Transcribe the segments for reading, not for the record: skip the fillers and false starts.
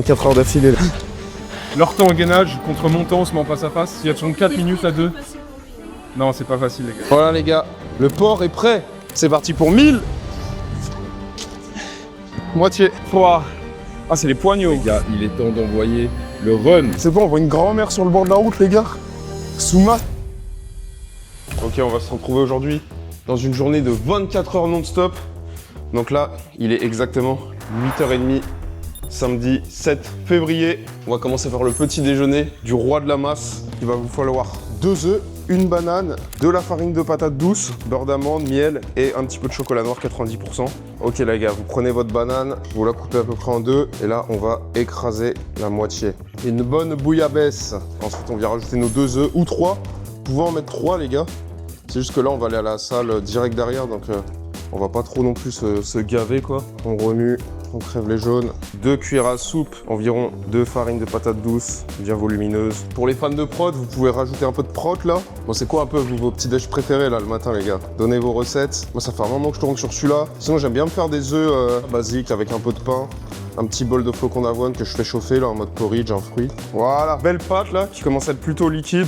4 heures d'affilée là. Leur temps au gainage contre Montant, on se met en face à face. Il y a 34 minutes à 2. Non, c'est pas facile les gars. Voilà les gars, le port est prêt. C'est parti pour 1000. Moitié. 3. Ah, c'est les poignaux. Les gars, il est temps d'envoyer le run. C'est bon, on voit une grand-mère sur le bord de la route les gars. Souma. Ok, on va se retrouver aujourd'hui dans une journée de 24 heures non-stop. Donc là, il est exactement 8h30. Samedi 7 février, on va commencer par le petit déjeuner du roi de la masse. Il va vous falloir 2 œufs, une banane, de la farine de patate douce, beurre d'amande, miel et un petit peu de chocolat noir 90%. Ok les gars, vous prenez votre banane, vous la coupez à peu près en deux et là on va écraser la moitié. Une bonne bouillabaisse. Ensuite on vient rajouter nos 2 œufs ou 3. Vous pouvez en mettre 3 les gars. C'est juste que là on va aller à la salle direct derrière donc on va pas trop non plus se gaver quoi. On remue. On crève les jaunes. 2 cuillères à soupe, environ 2 farines de patates douces, bien volumineuses. Pour les fans de prot, vous pouvez rajouter un peu de prot là. Bon, c'est quoi un peu vos petits déj préférés là le matin les gars? Donnez vos recettes. Moi ça fait un moment que je tourne sur celui-là. Sinon j'aime bien me faire des œufs basiques avec un peu de pain. Un petit bol de flocons d'avoine que je fais chauffer là en mode porridge, un fruit. Voilà, belle pâte là qui commence à être plutôt liquide.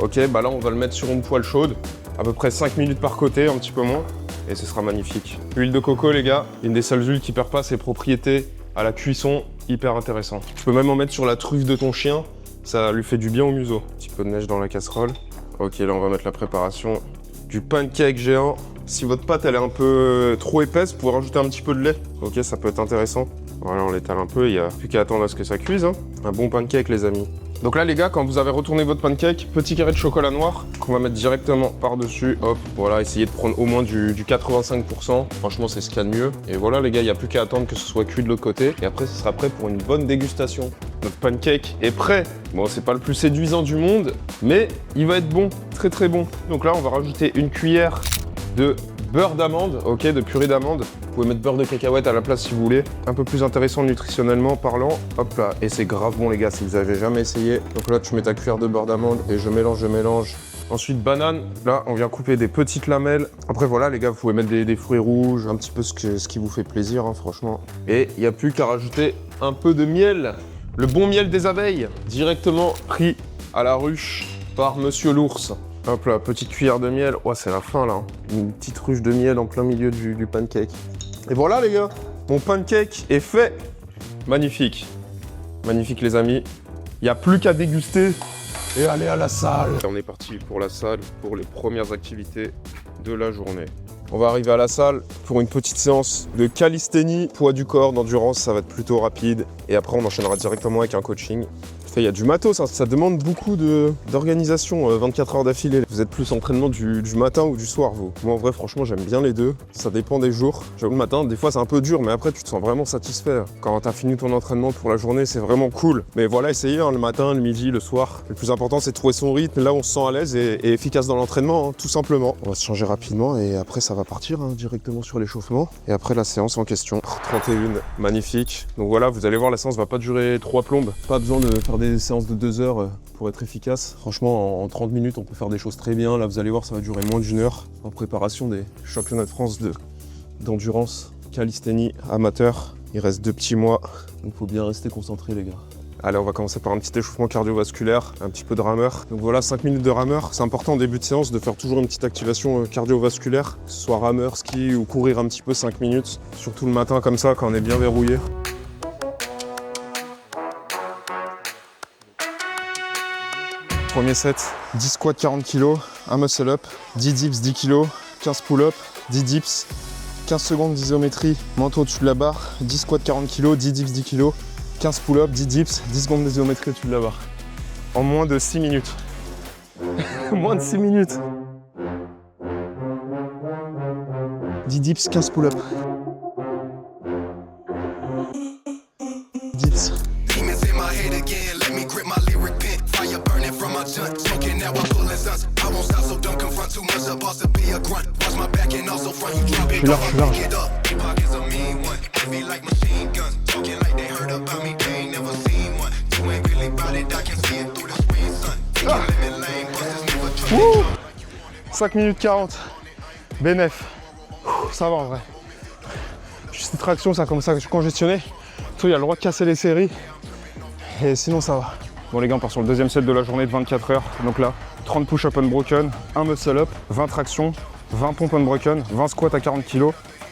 Ok, bah là on va le mettre sur une poêle chaude. À peu près 5 minutes par côté, un petit peu moins. Et ce sera magnifique. Huile de coco les gars, une des seules huiles qui perd pas ses propriétés à la cuisson, hyper intéressant. Tu peux même en mettre sur la truffe de ton chien, ça lui fait du bien au museau. Un petit peu de neige dans la casserole. Ok, là on va mettre la préparation du pancake géant. Si votre pâte elle est un peu trop épaisse, vous pouvez rajouter un petit peu de lait. Ok, ça peut être intéressant. Voilà, on l'étale un peu, il n'y a plus qu'à attendre à ce que ça cuise. Hein. Un bon pancake les amis. Donc là les gars, quand vous avez retourné votre pancake, petit carré de chocolat noir qu'on va mettre directement par-dessus. Hop, voilà, essayez de prendre au moins du 85%. Franchement, c'est ce qu'il y a de mieux. Et voilà les gars, il n'y a plus qu'à attendre que ce soit cuit de l'autre côté. Et après, ce sera prêt pour une bonne dégustation. Notre pancake est prêt. Bon, c'est pas le plus séduisant du monde, mais il va être bon, très très bon. Donc là, on va rajouter une cuillère de beurre d'amande, ok, de purée d'amande. Vous pouvez mettre beurre de cacahuète à la place si vous voulez. Un peu plus intéressant nutritionnellement parlant. Hop là, et c'est grave bon les gars si vous avez jamais essayé. Donc là, tu mets ta cuillère de beurre d'amande et je mélange. Ensuite, banane. Là, on vient couper des petites lamelles. Après, voilà les gars, vous pouvez mettre des fruits rouges, un petit peu ce qui vous fait plaisir, hein, franchement. Et il n'y a plus qu'à rajouter un peu de miel. Le bon miel des abeilles, directement pris à la ruche par Monsieur l'ours. Hop là, petite cuillère de miel. Oh, c'est la fin là. Hein. Une petite ruche de miel en plein milieu du pancake. Et voilà les gars, mon pancake est fait. Magnifique. Magnifique les amis. Il n'y a plus qu'à déguster et aller à la salle. On est parti pour la salle, pour les premières activités de la journée. On va arriver à la salle pour une petite séance de calisthénie, poids du corps, d'endurance, ça va être plutôt rapide. Et après, on enchaînera directement avec un coaching. Il y a du matos, hein. Ça demande beaucoup d'organisation, 24 heures d'affilée. Vous êtes plus entraînement du matin ou du soir, vous? Moi, en vrai, franchement, j'aime bien les deux. Ça dépend des jours. J'avoue, le matin, des fois, c'est un peu dur, mais après, tu te sens vraiment satisfait. Quand t'as fini ton entraînement pour la journée, c'est vraiment cool. Mais voilà, essayez hein, le matin, le midi, le soir. Le plus important, c'est de trouver son rythme. Là, on se sent à l'aise et efficace dans l'entraînement, hein, tout simplement. On va se changer rapidement et après, ça va partir hein, directement sur l'échauffement. Et après, la séance en question. 31, magnifique. Donc voilà, vous allez voir, la séance va pas durer 3 plombes. Pas besoin de faire des séances de 2 heures pour être efficace. Franchement, en 30 minutes, on peut faire des choses très bien. Là, vous allez voir, ça va durer moins d'1 heure en préparation des championnats de France d'endurance, calisthénie, amateur. Il reste 2 petits mois, donc faut bien rester concentré, les gars. Allez, on va commencer par un petit échauffement cardiovasculaire, un petit peu de rameur. Donc voilà, 5 minutes de rameur. C'est important en début de séance de faire toujours une petite activation cardiovasculaire, que ce soit rameur, ski ou courir un petit peu 5 minutes. Surtout le matin comme ça, quand on est bien verrouillé. Premier set, 10 squats 40 kg, un muscle up, 10 dips 10 kg, 15 pull up, 10 dips, 15 secondes d'isométrie, manteau au-dessus de la barre, 10 squats 40 kg, 10 dips 10 kg, 15 pull up, 10 dips, 10 secondes d'isométrie au-dessus de la barre. En moins de 6 minutes. Moins de 6 minutes. 10 dips, 15 pull up. Dips. Je suis large. Ah. 5 minutes 40. Bénef. Ça va en vrai. Juste cette traction, ça commence à congestionner. Toi, il y a le droit de casser les séries. Et sinon ça va. Bon les gars, on part sur le deuxième set de la journée de 24 heures. Donc là, 30 push-up unbroken, 1 muscle-up, 20 tractions, 20 pompes unbroken, 20 squats à 40 kg,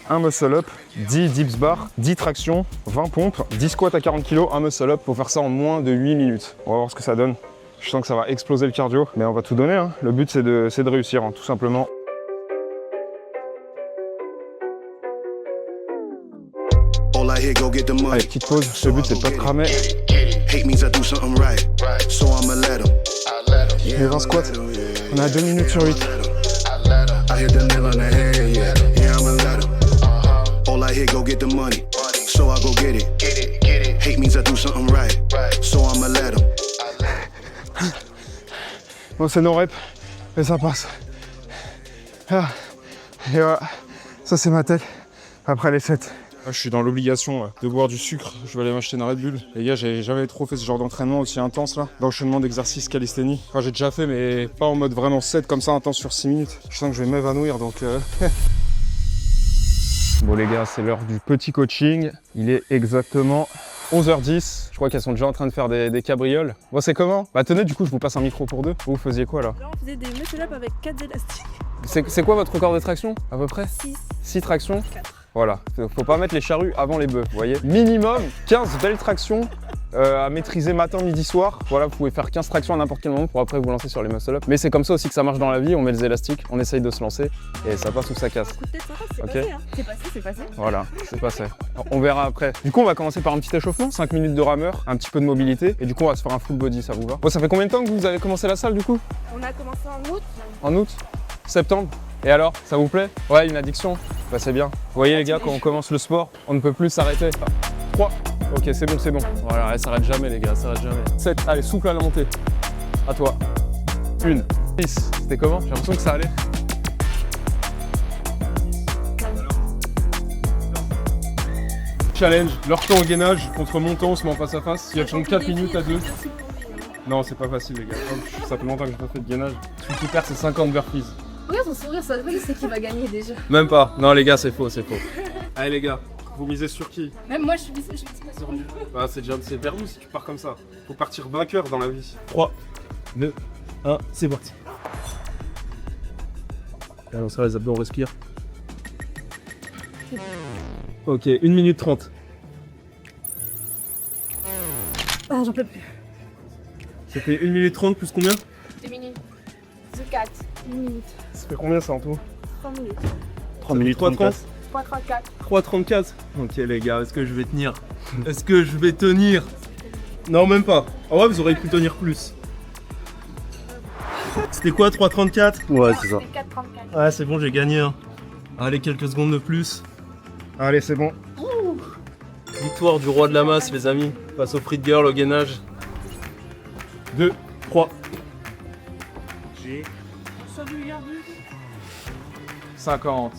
1 muscle-up, 10 dips bar, 10 tractions, 20 pompes, 10 squats à 40 kg, 1 muscle-up. Faut faire ça en moins de 8 minutes. On va voir ce que ça donne. Je sens que ça va exploser le cardio, mais on va tout donner, hein. Le but c'est de réussir, hein, tout simplement. Allez, petite pause, le but c'est de pas te cramer. Les 20 squats, on est à 2 minutes sur 8. Bon, c'est nos reps, et ça passe. Ah. Et voilà, ça c'est ma tête après les 7. Je suis dans l'obligation de boire du sucre, je vais aller m'acheter une Red Bull. Les gars, j'ai jamais trop fait ce genre d'entraînement aussi intense là, d'enchaînement d'exercices calisthénie. Enfin, j'ai déjà fait, mais pas en mode vraiment 7 comme ça, intense sur 6 minutes. Je sens que je vais m'évanouir donc... Bon les gars, c'est l'heure du petit coaching. Il est exactement 11h10. Je crois qu'elles sont déjà en train de faire des cabrioles. Bon, c'est comment? Bah tenez, du coup, je vous passe un micro pour deux. Vous faisiez quoi là? Là, on faisait des muscle-up avec 4 élastiques. C'est quoi votre record de traction à peu près? 6 tractions? 4. Voilà, faut pas mettre les charrues avant les bœufs, vous voyez. Minimum 15 belles tractions à maîtriser matin, midi, soir. Voilà, vous pouvez faire 15 tractions à n'importe quel moment pour après vous lancer sur les muscle-up. Mais c'est comme ça aussi que ça marche dans la vie, on met les élastiques, on essaye de se lancer et ça passe ou ça casse. Coup de tête sympa, c'est Ok. passé, hein. C'est passé. Voilà, c'est passé. On verra après. Du coup, on va commencer par un petit échauffement, 5 minutes de rameur, un petit peu de mobilité et du coup, on va se faire un full body, ça vous va? Bon, ça fait combien de temps que vous avez commencé la salle du coup? On a commencé en août. En août? Septembre? Et alors, ça vous plaît? Ouais, une addiction? Bah c'est bien. Vous voyez les gars, quand on commence le sport, on ne peut plus s'arrêter. 3. Ok, c'est bon. Voilà, elle s'arrête jamais les gars, elle s'arrête jamais. 7, allez, souple à la montée. À toi. 1. 6. C'était comment? J'ai l'impression que ça allait. Challenge, leur temps au gainage contre montant, on se met en face à face. Il y a 4 minutes à 2. Non, c'est pas facile les gars. Ça fait longtemps que j'ai pas fait de gainage. Celui qui perd, c'est 50 burpees. Regarde son sourire, ça veut dire c'est qui va gagner déjà. Même pas. Non les gars, c'est faux. Allez les gars, vous misez sur qui? Même moi, je suis pas sur lui. Bah c'est déjà perdu si tu pars comme ça. Faut partir vainqueur dans la vie. 3, 2, 1, c'est parti. Allez, on serre les abdos, on respire. Ok, 1 minute 30. Ah, j'en peux plus. C'était 1 minute 30 plus combien? 2 minutes. 4. 1 minute. Ça fait combien ça en tout? 3 minutes. 3 minutes 34. 3,34. 3,34. Ok les gars, est-ce que je vais tenir? Est-ce que je vais tenir? Non, même pas. Ah ouais, vous auriez pu tenir plus. C'était quoi, 3,34? Ouais, c'est ça. 4,34. Ouais, c'est bon, j'ai gagné. Hein. Allez, quelques secondes de plus. Allez, c'est bon. Victoire du roi de la masse, les amis. Face au Free Girl au gainage. 2, 3. 50.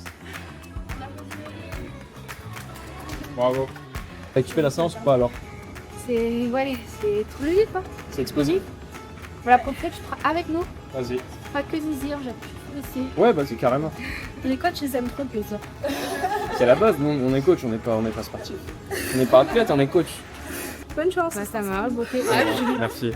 Bravo. T'as kiffé la séance ou pas alors? C'est trop logique, quoi. C'est explosif? Voilà, pour que tu feras avec nous. Vas-y. Pas que Zizi, j'appuie ici. Ouais, vas-y, carrément. Les coachs, je les aime trop que ça. C'est la base, nous on est coach, on n'est pas sportif. On n'est pas athlète, on est coach. Bonne chance. Bah, ça marche, bon courage. Merci.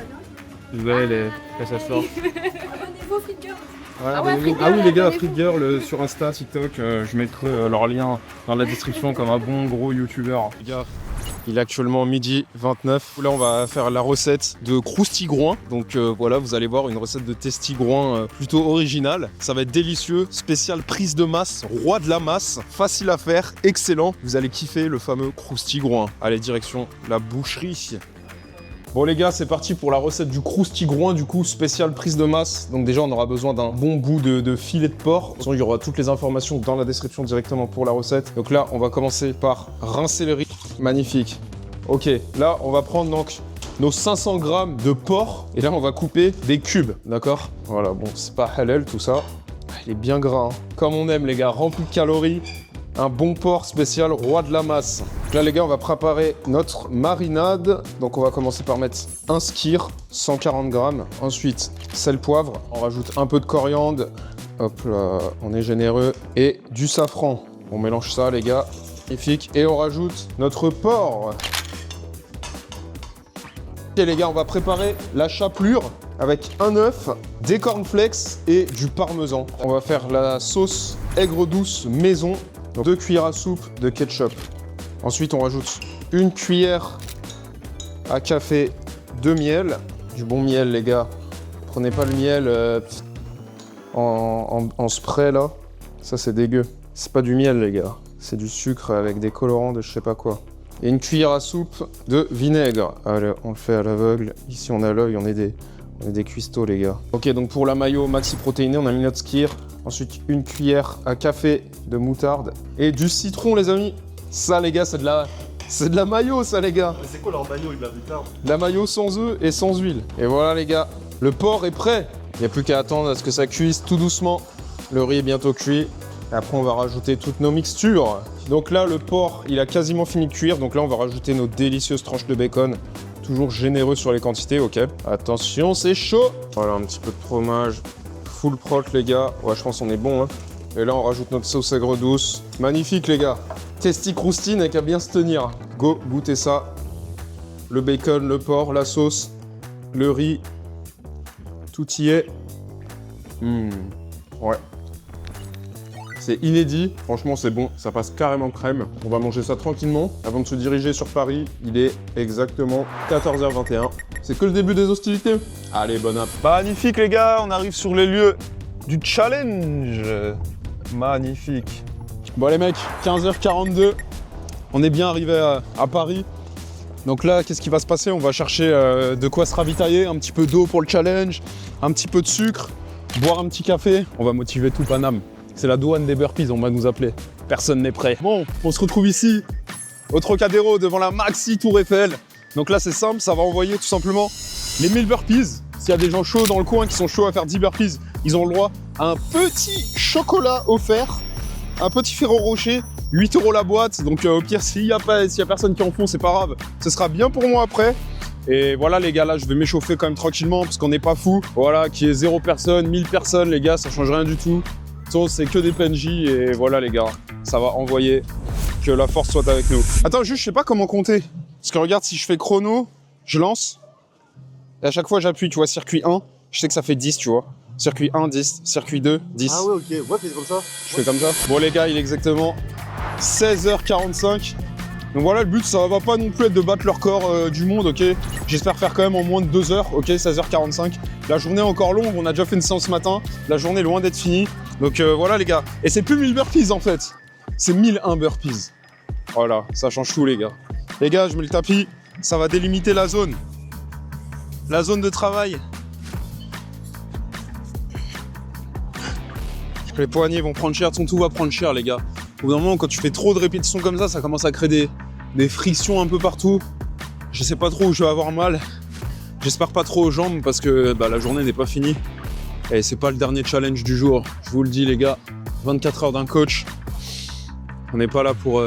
Nouvelle et ça sort. Abonnez-vous, Free Girl. Voilà, Ah ouais, abonnez-vous. Free Girl, oui les gars, abonnez-vous. Free Girl sur Insta, TikTok, je mettrai leur lien dans la description comme un bon gros youtubeur. Les gars, il est actuellement midi 29. Là on va faire la recette de croustilles-groin. Donc voilà, vous allez voir une recette de testi-groin plutôt originale. Ça va être délicieux, spécial prise de masse, roi de la masse, facile à faire, excellent. Vous allez kiffer le fameux croustilles-groin. Allez, direction la boucherie. Bon les gars, c'est parti pour la recette du croustilles-groin, du coup spécial prise de masse. Donc déjà on aura besoin d'un bon bout de filet de porc. De toute façon, il y aura toutes les informations dans la description directement pour la recette. Donc là on va commencer par rincer le riz. Magnifique. Ok, là on va prendre donc nos 500 grammes de porc et là on va couper des cubes, d'accord? Voilà, bon c'est pas halal tout ça. Il est bien gras, hein. Comme on aime les gars, rempli de calories. Un bon porc spécial roi de la masse. Donc là les gars, on va préparer notre marinade. Donc on va commencer par mettre un skyr, 140 grammes. Ensuite, sel, poivre. On rajoute un peu de coriandre. Hop là, on est généreux. Et du safran. On mélange ça les gars. Magnifique. Et on rajoute notre porc. Ok les gars, on va préparer la chapelure avec un œuf, des cornflakes et du parmesan. On va faire la sauce aigre douce maison, donc 2 cuillères à soupe de ketchup. Ensuite, on rajoute une cuillère à café de miel. Du bon miel les gars. Prenez pas le miel en spray là. Ça c'est dégueu. C'est pas du miel les gars. C'est du sucre avec des colorants de je sais pas quoi. Et une cuillère à soupe de vinaigre. Allez, on le fait à l'aveugle. Ici on a l'œil, on est des cuistots les gars. Ok, donc pour la mayo maxi protéinée, on a mis notre skyr. Ensuite, une cuillère à café de moutarde. Et du citron les amis. Ça les gars, c'est de la mayo ça les gars. Mais c'est quoi leur maillot avec de la moutarde? De la mayo sans œufs et sans huile. Et voilà les gars, le porc est prêt. Il n'y a plus qu'à attendre à ce que ça cuise tout doucement. Le riz est bientôt cuit. Et après, on va rajouter toutes nos mixtures. Donc là, le porc, il a quasiment fini de cuire. Donc là, on va rajouter nos délicieuses tranches de bacon. Toujours généreux sur les quantités, ok. Attention, c'est chaud. Voilà, un petit peu de fromage. Full prot, les gars. Ouais, je pense qu'on est bon. Hein. Et là, on rajoute notre sauce aigre douce. Magnifique, les gars. Testi croustine et qu'à bien se tenir. Go, goûtez ça. Le bacon, le porc, la sauce, le riz. Tout y est. Ouais. C'est inédit, franchement c'est bon, ça passe carrément crème. On va manger ça tranquillement avant de se diriger sur Paris. Il est exactement 14h21. C'est que le début des hostilités. Allez, bonne app. Magnifique les gars, on arrive sur les lieux du challenge. Magnifique. Bon les mecs, 15h42, on est bien arrivé à Paris. Donc là, qu'est-ce qui va se passer? On va chercher de quoi se ravitailler, un petit peu d'eau pour le challenge, un petit peu de sucre, boire un petit café. On va motiver tout Paname. C'est la douane des burpees, on va nous appeler. Personne n'est prêt. Bon, on se retrouve ici, au Trocadéro, devant la Maxi Tour Eiffel. Donc là, c'est simple, ça va envoyer tout simplement les 1000 burpees. S'il y a des gens chauds dans le coin qui sont chauds à faire 10 burpees, ils ont le droit à un petit chocolat offert, un petit Ferrero Rocher, 8 € la boîte. Donc au pire, s'il y a personne qui en font, c'est pas grave. Ce sera bien pour moi après. Et voilà les gars, là je vais m'échauffer quand même tranquillement parce qu'on n'est pas fou. Voilà, qu'il y ait 0 personne, 1000 personnes les gars, ça change rien du tout. C'est que des PNJ et voilà les gars, ça va envoyer, que la force soit avec nous. Attends, juste je sais pas comment compter. Parce que regarde, si je fais chrono, je lance. Et à chaque fois j'appuie, tu vois, circuit 1, je sais que ça fait 10, tu vois. Circuit 1, 10, circuit 2, 10. Ah ouais, ok, ouais, fais comme ça. Je fais comme ça. Bon les gars, il est exactement 16h45. Donc voilà, le but, ça va pas non plus être de battre le record du monde, ok. J'espère faire quand même en moins de 2 heures, ok, 16h45. La journée est encore longue, on a déjà fait une séance ce matin. La journée est loin d'être finie. Donc voilà les gars. Et c'est plus 1000 burpees en fait. C'est 1001 burpees. Voilà, ça change tout les gars. Les gars, je mets le tapis. Ça va délimiter la zone. La zone de travail. Les poignets vont prendre cher, tout va prendre cher les gars. Au bout d'un moment, quand tu fais trop de répétitions comme ça commence à créer des frictions un peu partout. Je sais pas trop où je vais avoir mal. J'espère pas trop aux jambes parce que la journée n'est pas finie. Et c'est pas le dernier challenge du jour. Je vous le dis les gars, 24 heures d'un coach. On n'est pas là pour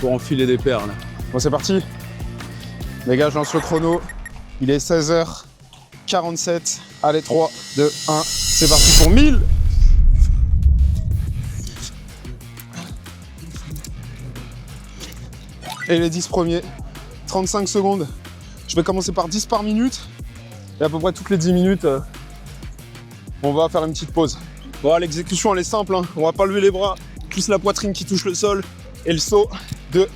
enfiler des perles. Bon c'est parti. Les gars, je lance le chrono. Il est 16h47. Allez, 3, 2, 1. C'est parti pour 1000. Et les 10 premiers, 35 secondes. Je vais commencer par 10 par minute. Et à peu près toutes les 10 minutes, on va faire une petite pause. Bon, l'exécution, elle est simple. Hein. On va pas lever les bras. Plus la poitrine qui touche le sol. Et le saut. 2,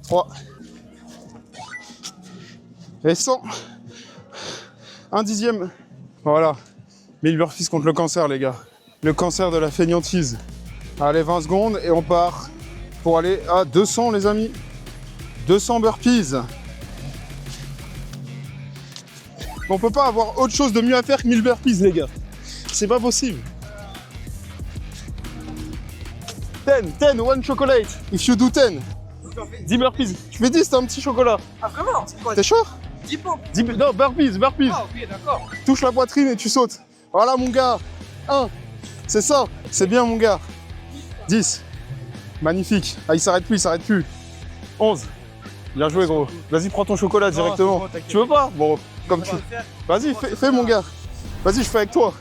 3. Et 100. Un dixième. Voilà. 1000 burpees contre le cancer, les gars. Le cancer de la fainéantise. Allez, 20 secondes et on part pour aller à 200 les amis. 200 burpees. On peut pas avoir autre chose de mieux à faire que 1000 burpees les gars. C'est pas possible. 10, one chocolate. If you do 10. 10 burpees. Tu fais 10, t'as un petit chocolat. Ah vraiment? T'es chaud? 10 pompes. Non, burpees. Ah ok, d'accord. Touche la poitrine et tu sautes. Voilà mon gars. 1. C'est ça. C'est bien mon gars. 10. Magnifique. Ah, il s'arrête plus. 11. Bien joué, gros. Vas-y, prends ton chocolat directement. Bon, Tu veux pas? Bon, comme tu... Vas-y, fais mon gars. Vas-y, je fais avec toi.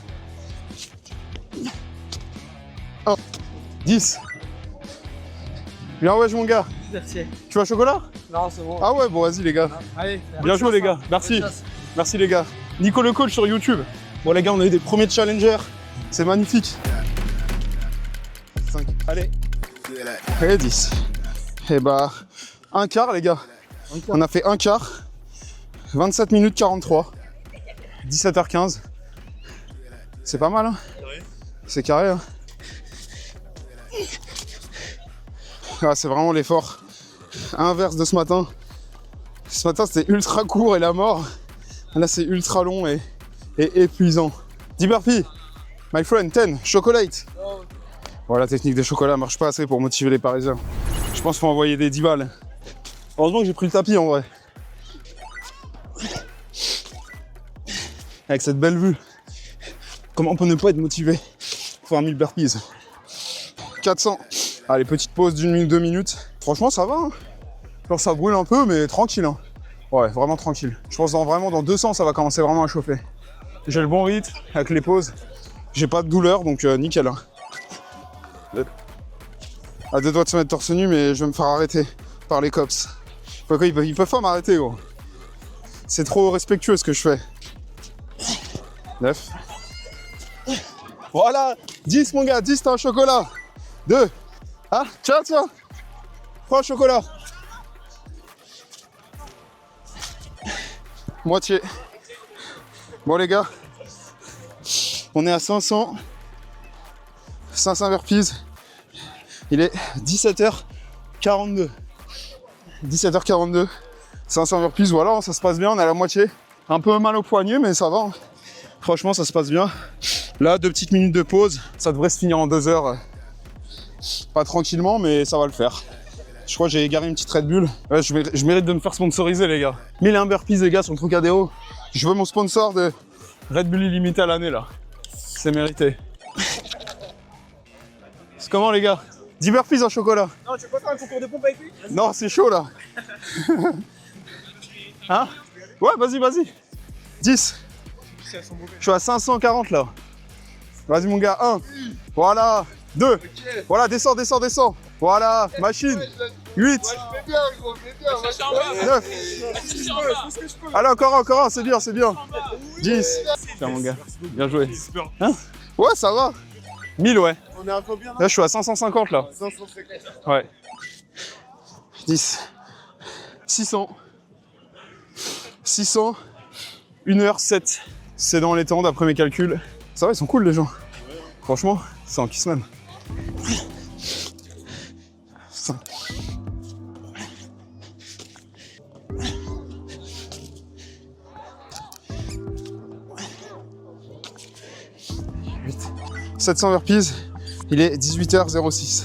1. 10. Bien ouais, mon gars. Merci. Tu veux un chocolat? Non, c'est bon. Ah ouais, bon vas-y les gars. Allez, Bien joué les gars, merci. Merci les gars. Nico le coach sur YouTube. Bon les gars, on a eu des premiers challengers. C'est magnifique. 5. Allez. Et 10. Et bah, un quart les gars. On a fait un quart. 27 minutes 43. 17h15. C'est pas mal hein. C'est carré hein. Ah, c'est vraiment l'effort inverse de ce matin. Ce matin c'était ultra court et la mort. Là c'est ultra long et épuisant. 10 burpees. My friend, 10. Chocolate. Voilà, la technique des chocolats marche pas assez pour motiver les Parisiens. Je pense qu'il faut envoyer des 10 balles. Heureusement que j'ai pris le tapis en vrai. Avec cette belle vue. Comment on peut ne pas être motivé pour faire 1000 burpees? 400. Allez, petite pause d'une minute, 2 minutes. Franchement, ça va. Hein. Alors, ça brûle un peu, mais tranquille. Hein. Ouais, vraiment tranquille. Je pense vraiment dans 200, ça va commencer vraiment à chauffer. J'ai le bon rythme avec les pauses. J'ai pas de douleur, donc nickel. Hein. À 2 doigts de se mettre torse nu, mais je vais me faire arrêter par les cops. Pourquoi ils peuvent pas m'arrêter, gros. C'est trop respectueux ce que je fais. 9. Voilà, 10 mon gars, 10 t'as un chocolat. 2. Ah, tiens. Prends un chocolat. Moitié. Bon les gars, on est à 500 burpees. Il est 17h42. 17h42. 500 burpees, voilà, ça se passe bien, on est à la moitié. Un peu mal au poignet, mais ça va. Hein. Franchement, ça se passe bien. Là, 2 petites minutes de pause. Ça devrait se finir en 2 heures. Pas tranquillement, mais ça va le faire. Je crois que j'ai égaré une petite Red Bull. Ouais, je mérite de me faire sponsoriser, les gars. 1001 burpees, les gars, sur le Trocadéro. Je veux mon sponsor de Red Bull illimité à l'année, là. C'est mérité. C'est comment, les gars? 10 burpees en chocolat. Non, tu veux pas faire un concours de pompe avec lui? Non, c'est chaud, là. Hein? Ouais, vas-y. 10. Je suis à 540, là. Vas-y, mon gars. 1. Voilà. 2. Voilà, descends. Voilà, machine. 8. 9. Allez, encore un, c'est bien. 10. Tiens, mon gars. Bien joué. Hein? Ouais, ça va. 1000, ouais. On est à combien là? Là, je suis à 550, là. 550. Ouais. 10. 600. 1h07. C'est dans les temps, d'après mes calculs. Ça va, ils sont cool, les gens. Franchement, c'est en kiss même. 5. 8. 700 burpees. Il est 18h06.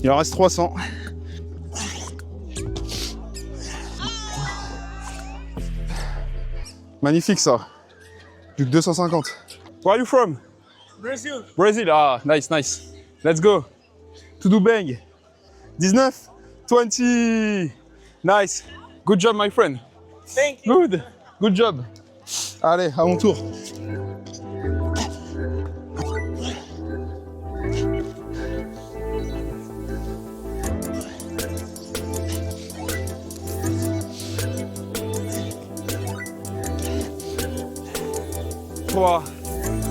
Il en reste 300. Magnifique ça. Plus que 250. Where are you from? Brazil. Brazil. Ah, nice. Let's go. To do bang. 19. 20. Nice. Good job, my friend. Thank you. Good job. Allez, à mon tour.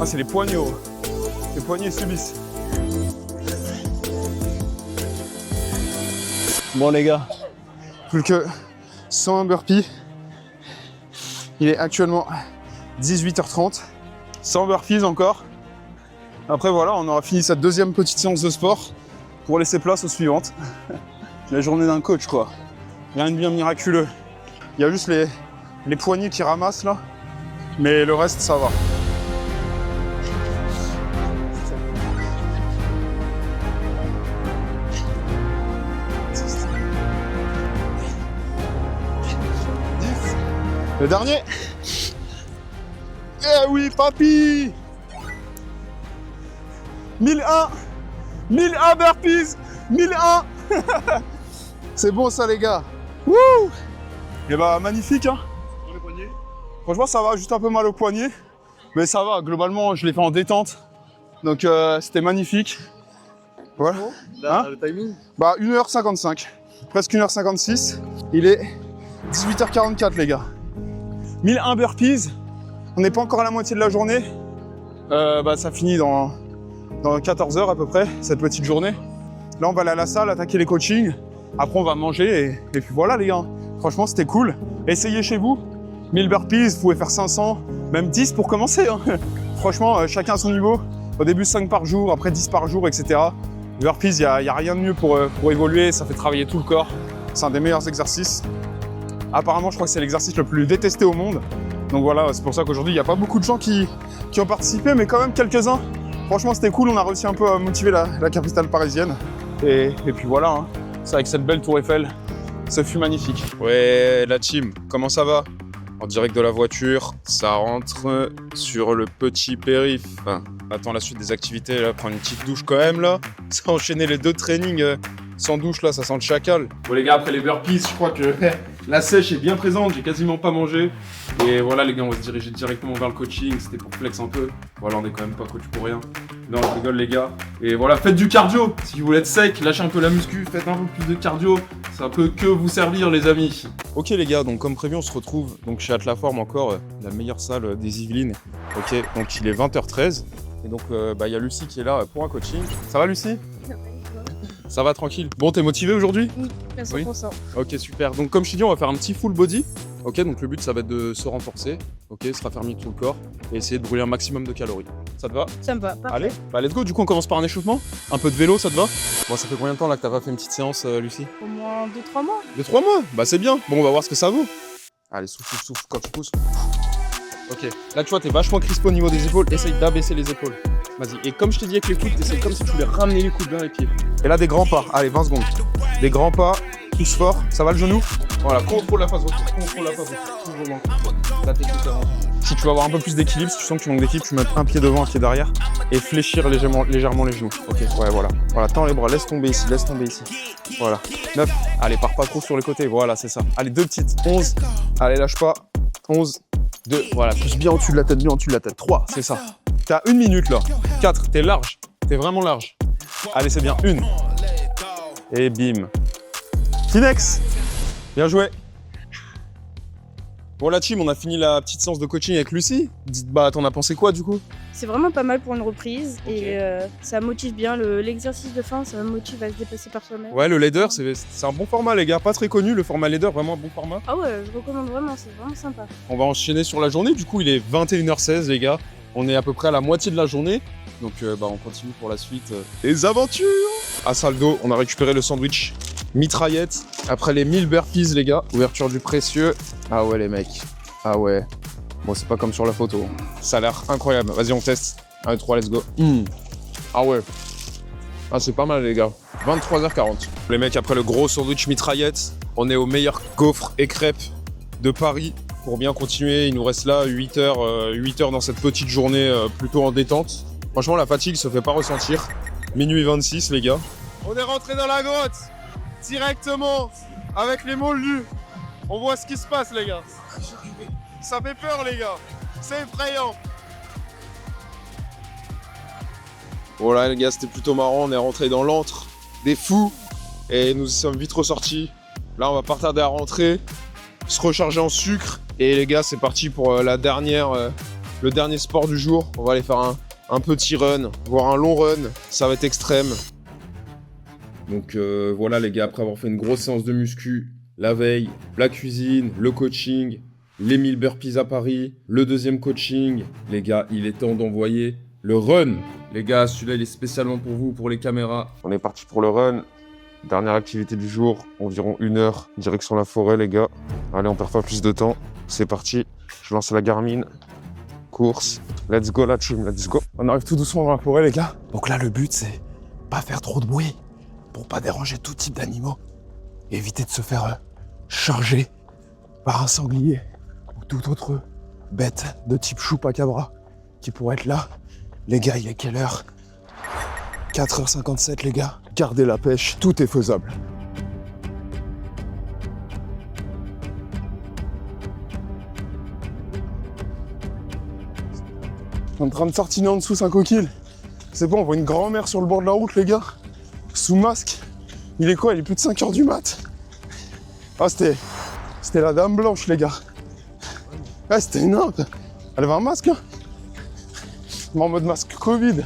Ah, c'est les poignets. Les poignets subissent. Bon les gars, plus que 101 burpees. Il est actuellement 18h30. 100 burpees encore. Après voilà, on aura fini cette deuxième petite séance de sport pour laisser place aux suivantes. La journée d'un coach quoi. Rien de bien miraculeux. Il y a juste les poignets qui ramassent là. Mais le reste ça va. Le dernier. Eh oui, papy. 1001 burpees. 1001. C'est bon ça les gars. Wouh. Et bah magnifique hein. Pour les poignets. Franchement ça va, juste un peu mal au poignet. Mais ça va, globalement je l'ai fait en détente. Donc c'était magnifique. Voilà. Là, Hein le timing. Bah 1h55, presque 1h56. Il est 18h44 les gars. 1001 burpees, on n'est pas encore à la moitié de la journée. Bah ça finit dans 14 heures à peu près, cette petite journée. Là on va aller à la salle, attaquer les coachings. Après on va manger et puis voilà les gars. Franchement c'était cool. Essayez chez vous. 1000 burpees, vous pouvez faire 500, même 10 pour commencer. Hein. Franchement, chacun à son niveau. Au début 5 par jour, après 10 par jour, etc. Les burpees, il n'y a rien de mieux pour évoluer, ça fait travailler tout le corps. C'est un des meilleurs exercices. Apparemment, je crois que c'est l'exercice le plus détesté au monde. Donc voilà, c'est pour ça qu'aujourd'hui, il n'y a pas beaucoup de gens qui ont participé, mais quand même quelques-uns. Franchement, c'était cool, on a réussi un peu à motiver la capitale parisienne. Et puis voilà, hein. C'est avec cette belle tour Eiffel, ce fut magnifique. Ouais, la team, comment ça va? En direct de la voiture, ça rentre sur le petit périph'. Enfin, attends la suite des activités, là, prendre une petite douche quand même, là. Ça enchaîner les 2 trainings sans douche, là, ça sent le chacal. Bon les gars, après les burpees, je crois que la sèche est bien présente, j'ai quasiment pas mangé. Et voilà les gars, on va se diriger directement vers le coaching, c'était pour flex un peu. Voilà, on est quand même pas coach pour rien. Non, je rigole les gars. Et voilà, faites du cardio. Si vous voulez être sec, lâchez un peu la muscu, faites un peu plus de cardio. Ça peut que vous servir les amis. Ok les gars, donc comme prévu, on se retrouve donc chez Atlaform encore, la meilleure salle des Yvelines. Ok, donc il est 20h13. Et donc il y a Lucie qui est là pour un coaching. Ça va Lucie? Ça va tranquille. Bon, t'es motivé aujourd'hui? Oui, à 100%. Ok, super. Donc comme je t'ai dit, on va faire un petit full body. Ok, donc le but ça va être de se renforcer. Ok, se raffermir tout le corps et essayer de brûler un maximum de calories. Ça te va? Ça me va, parfait. Allez, bah let's go. Du coup, on commence par un échauffement. Un peu de vélo, ça te va? Bon, ça fait combien de temps là que t'as pas fait une petite séance, Lucie? Au moins 2-3 mois. 2-3 mois? Bah c'est bien. Bon, on va voir ce que ça vaut. Allez, souffle, souffle quand tu pousses. Ok, là tu vois, t'es vachement crispé au niveau des épaules. Essaye d'abaisser les épaules. Vas-y. Et comme je t'ai dit avec les coudes, t'essayes comme si tu voulais ramener les coudes vers les pieds. Et là, des grands pas. Allez, 20 secondes. Des grands pas. Pousse fort. Ça va le genou? Voilà, contrôle la phase retour. Contrôle la phase retour. Toujours dans la technique avant. Si tu veux avoir un peu plus d'équilibre, si tu sens que tu manques d'équilibre, tu mets un pied devant, un pied derrière. Et fléchir légèrement les genoux. Ok, ouais, voilà. Voilà, tends les bras. Laisse tomber ici. Laisse tomber ici. Voilà. 9. Allez, pars pas trop sur les côtés. Voilà, c'est ça. Allez, 2 petites. 11. Allez, lâche pas. 11. 2. Voilà, pousse bien au-dessus de la tête. Bien au-dessus de la tête. 3. C'est ça. T'as 1 minute là. 4, t'es large. T'es vraiment large. Allez, c'est bien. 1. Et bim. Finex. Bien joué. Bon, la team, on a fini la petite séance de coaching avec Lucie. Bah, t'en as pensé quoi du coup? C'est vraiment pas mal pour une reprise Ok. et ça motive bien. L'exercice de fin, ça motive à se dépasser par soi-même. Ouais, le leader, c'est un bon format, les gars. Pas très connu, le format leader, vraiment un bon format. Ah ouais, je recommande vraiment, c'est vraiment sympa. On va enchaîner sur la journée. Du coup, il est 21h16, les gars. On est à peu près à la moitié de la journée. Donc, on continue pour la suite. Les aventures! À Saldo, on a récupéré le sandwich mitraillette. Après les 1000 burpees, les gars. Ouverture du précieux. Ah ouais, les mecs. Ah ouais. Bon, c'est pas comme sur la photo. Ça a l'air incroyable. Vas-y, on teste. 1, 3, let's go. Ah ouais. Ah, c'est pas mal, les gars. 23h40. Les mecs, après le gros sandwich mitraillette, on est au meilleur gaufre et crêpes de Paris. Pour bien continuer, il nous reste là 8 heures dans cette petite journée plutôt en détente. Franchement, la fatigue se fait pas ressentir. Minuit 26, les gars. On est rentré dans la grotte directement avec les moldus. On voit ce qui se passe, les gars. Ça fait peur, les gars. C'est effrayant. Voilà, les gars, c'était plutôt marrant. On est rentré dans l'antre des fous et nous y sommes vite ressortis. Là, on va pas tarder à rentrer, se recharger en sucre. Et les gars, c'est parti pour le dernier sport du jour. On va aller faire un petit run, voire un long run. Ça va être extrême. Donc voilà les gars, après avoir fait une grosse séance de muscu, la veille, la cuisine, le coaching, les 1000 burpees à Paris, le deuxième coaching, les gars, il est temps d'envoyer le run. Les gars, celui-là, il est spécialement pour vous, pour les caméras. On est parti pour le run. Dernière activité du jour, environ 1 heure, direction la forêt les gars. Allez, on perd pas plus de temps. C'est parti, je lance la Garmin. Course, let's go la team, let's go. On arrive tout doucement dans la forêt les gars. Donc là, le but, c'est pas faire trop de bruit pour pas déranger tout type d'animaux. Éviter de se faire charger par un sanglier ou toute autre bête de type chupacabra qui pourrait être là. Les gars, il est quelle heure? 4h57 les gars. Gardez la pêche, tout est faisable. En train de tartiner en dessous 5 coquilles. C'est bon, on voit une grand-mère sur le bord de la route les gars. sous masque. Il est quoi? Il est plus de 5h du mat. Ah, c'était la dame blanche, les gars. Ah, c'était énorme. Elle avait un masque, hein. Mais en mode masque Covid.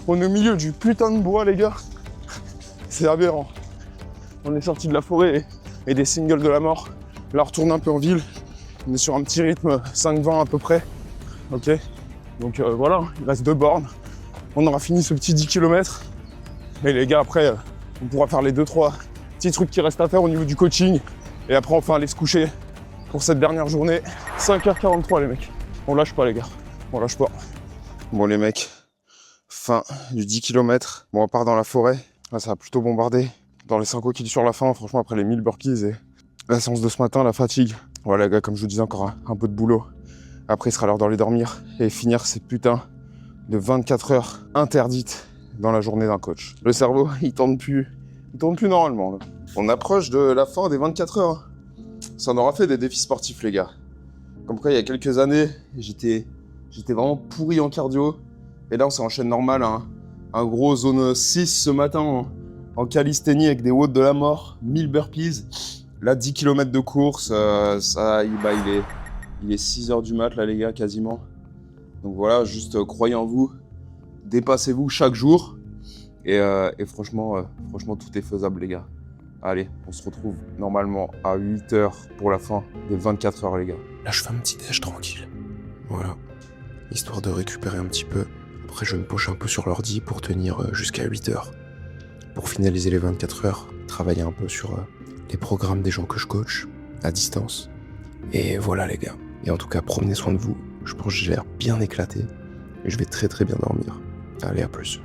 On est au milieu du putain de bois, les gars. C'est aberrant. On est sorti de la forêt et des singles de la mort. Là, on retourne un peu en ville. On est sur un petit rythme 5-20 à peu près. Ok. Donc voilà, il reste 2 bornes. On aura fini ce petit 10 km. Mais les gars, après, on pourra faire les 2-3 petits trucs qui restent à faire au niveau du coaching. Et après, enfin, aller se coucher pour cette dernière journée. 5h43, les mecs. On lâche pas, les gars. On lâche pas. Bon, les mecs, fin du 10 km. Bon, on part dans la forêt. Là, ça a plutôt bombardé. Dans les 5 kills sur la fin, franchement, après les 1000 burpees et la séance de ce matin, la fatigue. Voilà, les gars, comme je vous disais, encore un peu de boulot. Après, il sera l'heure d'aller dormir et finir ces putains de 24 heures interdites dans la journée d'un coach. Le cerveau, il tourne plus normalement, là. On approche de la fin des 24 heures. Ça en aura fait des défis sportifs, les gars. Comme quoi, il y a quelques années, j'étais vraiment pourri en cardio. Et là, on s'enchaîne normal, hein. Un gros zone 6 ce matin en calisthénie avec des watts de la mort, 1000 burpees. Là, 10 km de course, il est 6h du mat, là, les gars, quasiment. Donc voilà, juste croyez en vous, dépassez-vous chaque jour. Et franchement, tout est faisable, les gars. Allez, on se retrouve normalement à 8h pour la fin des 24 heures, les gars. Là, je fais un petit déj tranquille. Voilà. Histoire de récupérer un petit peu. Après, je me penche un peu sur l'ordi pour tenir jusqu'à 8h. Pour finaliser les 24 heures, travailler un peu sur les programmes des gens que je coach à distance. Et voilà, les gars. Et en tout cas, prenez soin de vous. Je pense que j'ai l'air bien éclaté. Et je vais très très bien dormir. Allez, à plus.